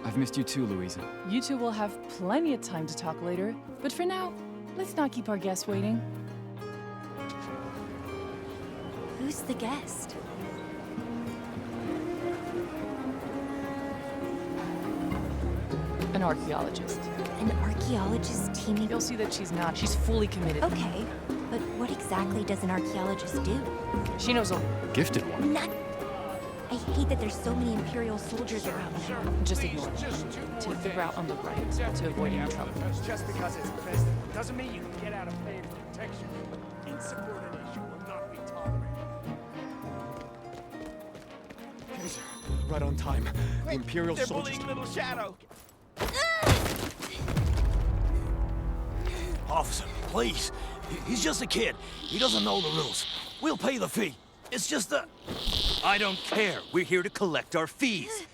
I've missed you too, Louisa. You two will have plenty of time to talk later, but for now, let's not keep our guests waiting. Who's the guest? An archaeologist. An archaeologist teaming... You'll see that she's not. She's fully committed. Okay, but what exactly does an archaeologist do? She knows a... Gifted one. Not... I hate that there's so many Imperial soldiers around now. Just ignore it. To figure out on the right, to avoid any trouble. Just because it's president doesn't mean you can get out of paying for protection. Insubordination will not be tolerated. Right on time. The Imperial They're soldiers... bullying Little Shadow. Officer, please. He's just a kid. He doesn't know the rules. We'll pay the fee. It's just a... I don't care. We're here to collect our fees.